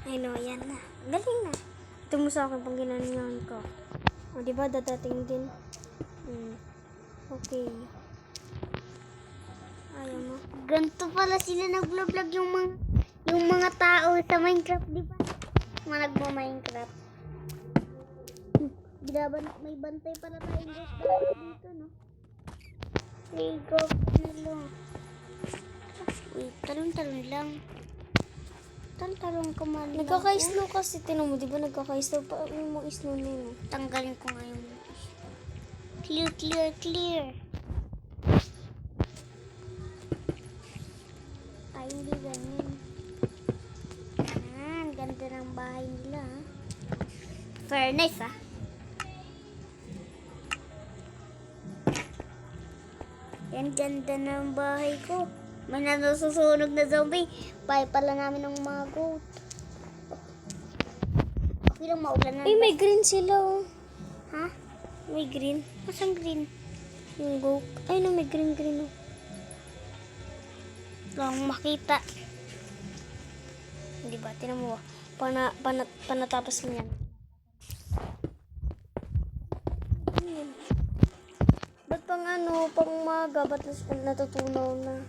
Ay no, yan na. Galing na. Ito mo sa akin pang ginanyan ko. O, diba? Dadating din. Okay. Ayaw mo. Ganito pala sila nag-vlog yung mga tao sa Minecraft, di ba? Mga nagmo-Minecraft. May bantay pala tayong dito, no? Hey, go, hello. Wait, talon-talon lang. Talon ka man. Nagkaka-slow kasi. Tinan mo, di ba? Nagkaka-slow pa yung mga slow na yun. Tanggalin ko nga yung clear. Ay, hindi ganyan. Ganda ng bahay nila, ha? Fairness, ha? Yan, ganda ng bahay ko. May nasusunog na zombie. Bahay pala namin ng mga goat. Okay lang, maulan na. Ay, may green sila, oh. Ha? May green. Masang green? Yung goat. Ay, no, may green, oh. Lang makita. Di ba? Tinan mo, panatapos mo yan. Ba't pang umaga? Ba't natutunaw na?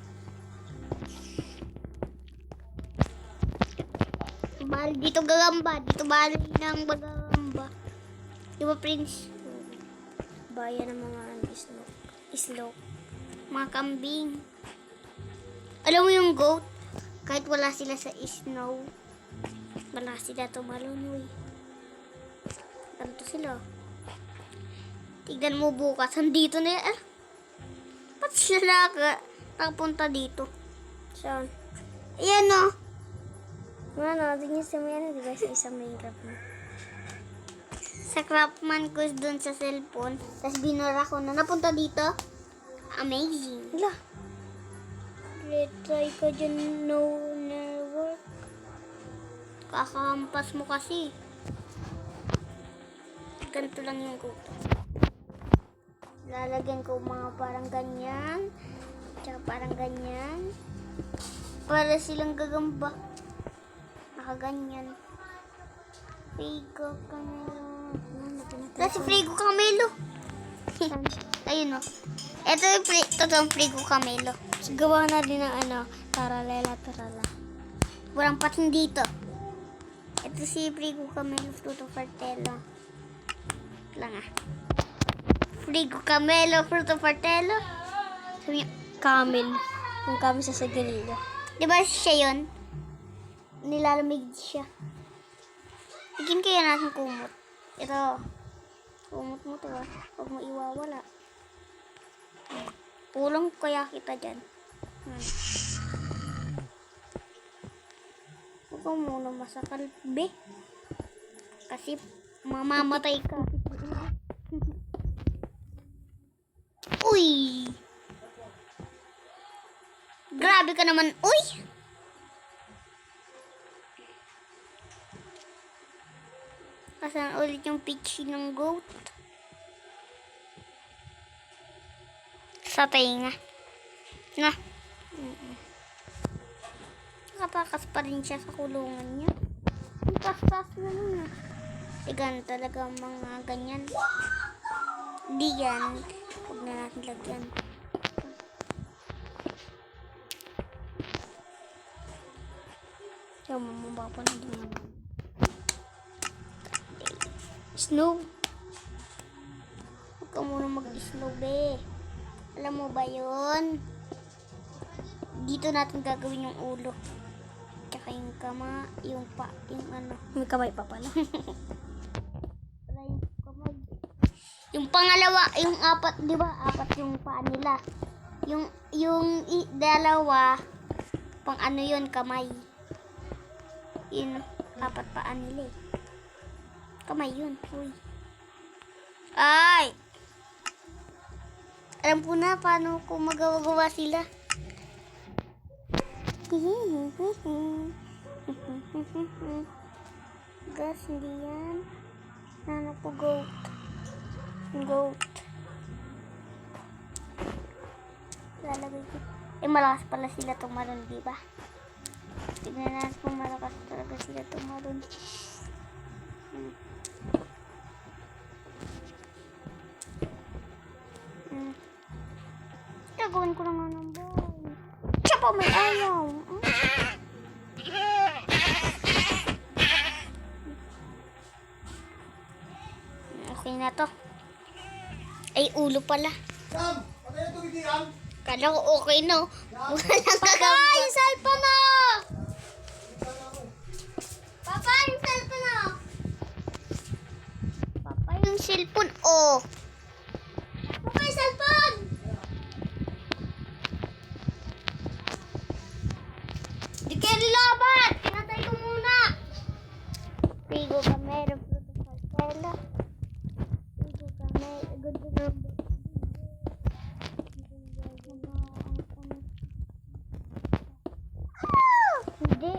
Bali dito gagamba. Dito bali ng gagamba. Di ba, Prince? Bayan ng mga islo. Mga kambing. Alam mo yung goat? Kahit wala sila sa snow, wala sila tumalunoy. Ganito sila. Tignan mo bukas. Andito na yan. Ba't sila nakapunta dito? Saan? Ayan, o. Ano, din yung sa may ano, di ba? Sa isang Minecraft mo. Sa Craftman ko doon sa cellphone. Tapos binura ko na. Napunta dito. Amazing. Wala. Retry ka dyan. No network. Kakampas mo kasi. Ganito lang yung goat. Lalagyan ko mga parang ganyan. Tsaka parang ganyan. Para silang gagamba. Nakaganyan. Frigo Camelo. Kasi Frigo Camelo. Ayun, o. Ito yung totoong Frigo Camelo. Gawa na din ng taralela. Walang patin dito. Ito si Frigo Camelo Fruto Fartelo. Lang, Frigo Camelo Fruto Fartelo. Sabi niya, Camel. Yung camel sa sagalilyo. di ba siya yun? Nilalamig siya. Bigyan kaya natin kumot. Ito. Kumot mo to, huwag mo iwawala. Pulong kaya kita dyan. Huwag ka muna masakal, be. Kasi mamamatay ka. Uy! Grabe ka naman. Uy! Kasan ulit yung pitch ng goat? Sa tainga. Na. Nakatakas pa rin siya sa kulungan niya. Ang tas-tas na nun, Sigan talaga ang mga ganyan. Di yan. Huwag na natin lagyan. Yung mamaba pa na din. Snow. Huwag ka muna mag-snow, be. Alam mo ba yun? Dito natin gagawin yung ulo. Tsaka yung kama, yung May kamay pa pala. yung kamay. Yung pangalawa, yung apat, di ba? Apat yung paa nila. Yung dalawa, pang ano yun, kamay. Yun, apat paa nila, Kamay yun, uy. Ay! Alam ko na paano kung magawa sila. Gas, hindi yan. Nano po, goat. Lalagay ko. Malakas pala sila tumalon, di ba? Tignan natin kung malakas talaga sila tumalon. gagawin ko na nga ng bahay. Siya pa may ayaw. Okay na to. Ay, ulo pala. Sam, patay na tumigian. Kala ko okay na. Mukha lang gagawin. Papa, yung cellphone mo! Papa, yung cellphone mo! Papa, yung cellphone, oh! Papa, yung cellphone! Di kayo nilaban! Pinatay ko muna! Pigo ka, meron protocol. Tela. Pigo ka, meron. Good to know. Hindi.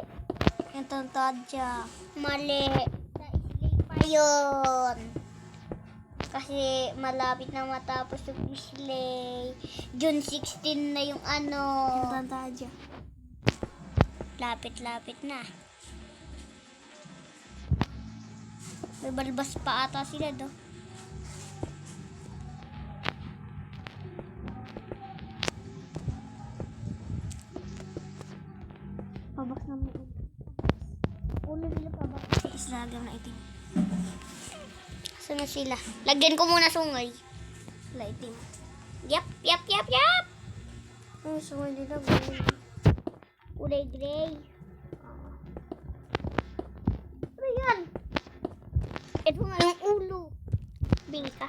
Yung tadya. Mali. Sa-sleep pa yun. Kasi malapit na matapos yung Islay. June 16 na yung ano. Yung tadya. Lapit-lapit na. May balbas pa ata sila do. Pabak na mo. Ulo nila pa ba? Islagam na itim. Saan na sila? Lagyan ko muna sungay. Wala itim. Yap, yap, yap, yap! Ay, sungay nila. Kulay gray. Ano yan? Ito nga yung ulo. Bingi ka.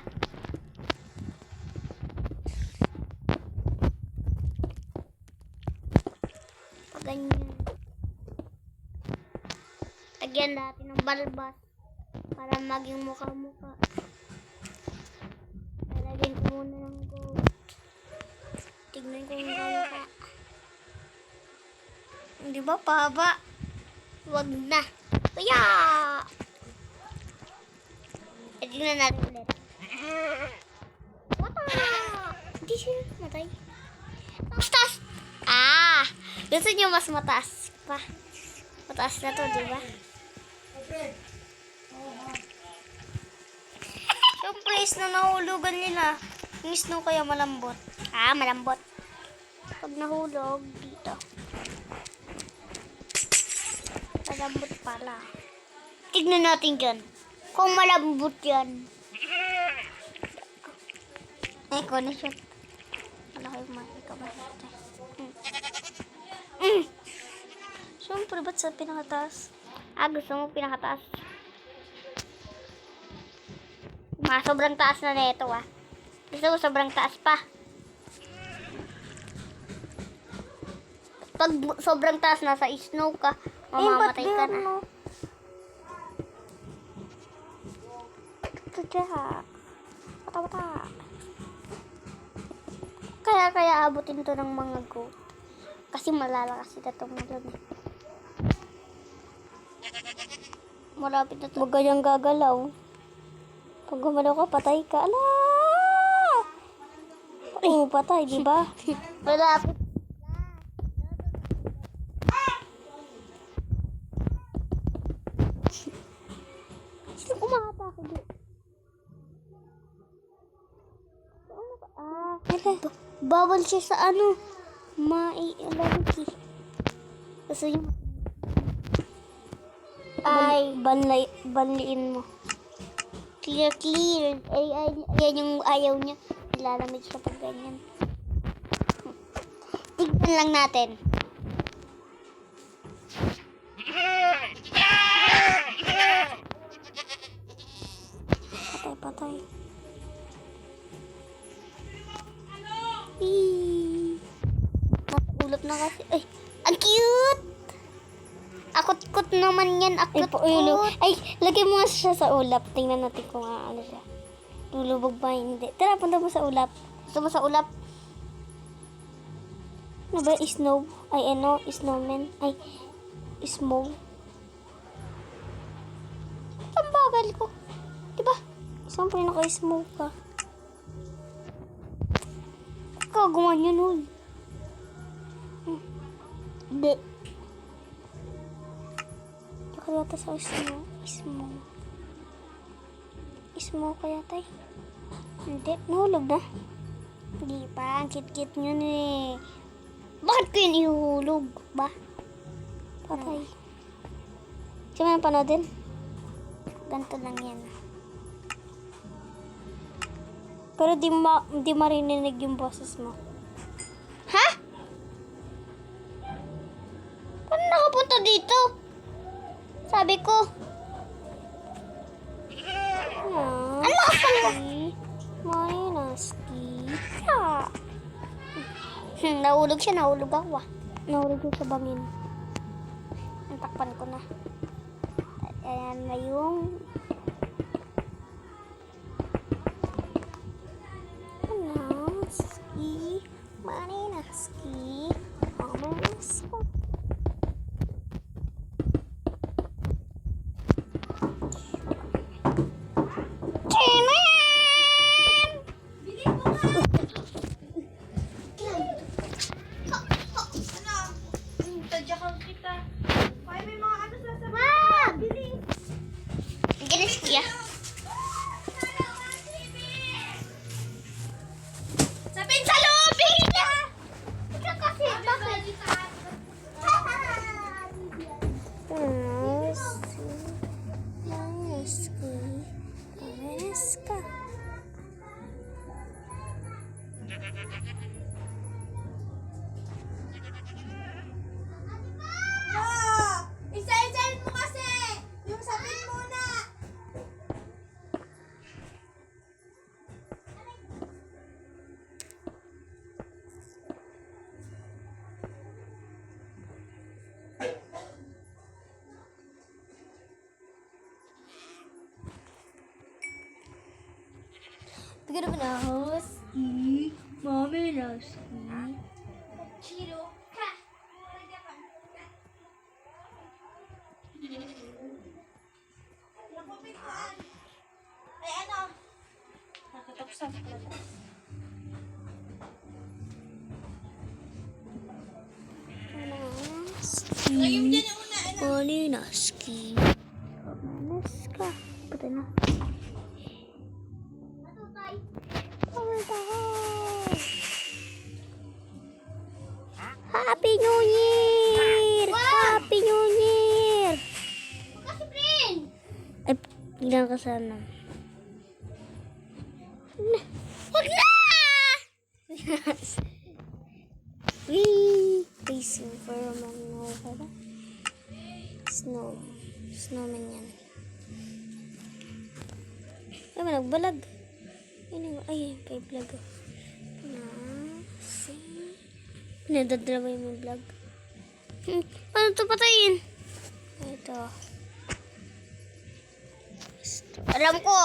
Pag ganyan. Lagyan natin ng balbas para maging mukha-mukha. Lalagyan ko muna ng gold. Tignan ko yung mukha. Di ba pahaba? Wag na. Kaya! Tignan natin ulit. Wata! Hindi siya matay. Taas! Ah! Gusto niyo mas mataas pa. Mataas na to, di ba? Siyempre, na nahulugan nila. Yung snow kaya malambot. Ah, malambot. Pag nahulog, dito. Malambot pala. Tignan natin dyan. Kung malambot yan. Ay, ko na siya. Wala kayo makikita ba? Siyempre, ba't sa pinakataas? Ah, gusto mo pinakataas. Sobrang taas na nito ah. Gusto mo sobrang taas pa. Pag sobrang taas na sa snow ka, mamamatay ka na. No? Tadya. Bata-bata. Kaya abutin to ng mga goat. Kasi malalakas sila tumulog. Malapit na to. Huwag kayang gagalaw. Pag gumalaw ka, patay ka. Ala! Oo, patay, di ba? Malapit. Sino umatake dito? Bawal siya sa ano. Mai-alarki. Kasi yung ay, Banliin mo. clear. Ay, yan yung ayaw niya. Nilalamig siya pag ganyan. Tignan lang natin. Patay. Nakulot na kasi. Ay, ang cute! Akot-kot naman yan. Akot-kot. Ay, lagay mo nga siya sa ulap. Tingnan natin kung ano siya. Lulubog ba hindi. Tara, punta mo sa ulap. Gusto mo sa ulap? Ano ba? Snow? Ay, ano? Snowman? Ay, smoke. Ang bagal ko. Diba? Siyempre naka-smoke ka. Kagawa niya nun. Hindi. Kaya yata sa snow. Smoke kaya tayo. Hindi. Nahulog na. Hindi pa, ang kit-kit nyo eh. Bakit ko yun ihuhulog ba? Patay. Siya may panoodin? Ganito lang yan. Pero di maririnig yung boses mo. Ha? Paano nakapunta dito? Sabi ko. Ah, Ano ka pala? Marinaski. Nahulog siya, nahulog ako ah. Nahulog yung sa bangin. Natakpan ko na. Ayan na yung... Marinaski. Marinaski. Marinaski. Gilis kuya. Sabihin sa loob, bihila! Ikaw kasi, bakit? Marinaski. Marinaska. Isa-isahin mo kasi! Yung sabihin muna! Tignan mo na. Husky. Marinaski. Chiro ka. Ay ano? Nakatapos Marinaski. Marinaska. Puta na. Happy New Year! Happy New Year! Kasi friend. Ay, tingnan ka sana. Huwag na! Wee! Facing for a man. Snow. Snowman yan. Ay, nagbalag. Ay, may vlog. Nadadraway mo yung vlog. Paano ito patayin? Ito. Alam ko.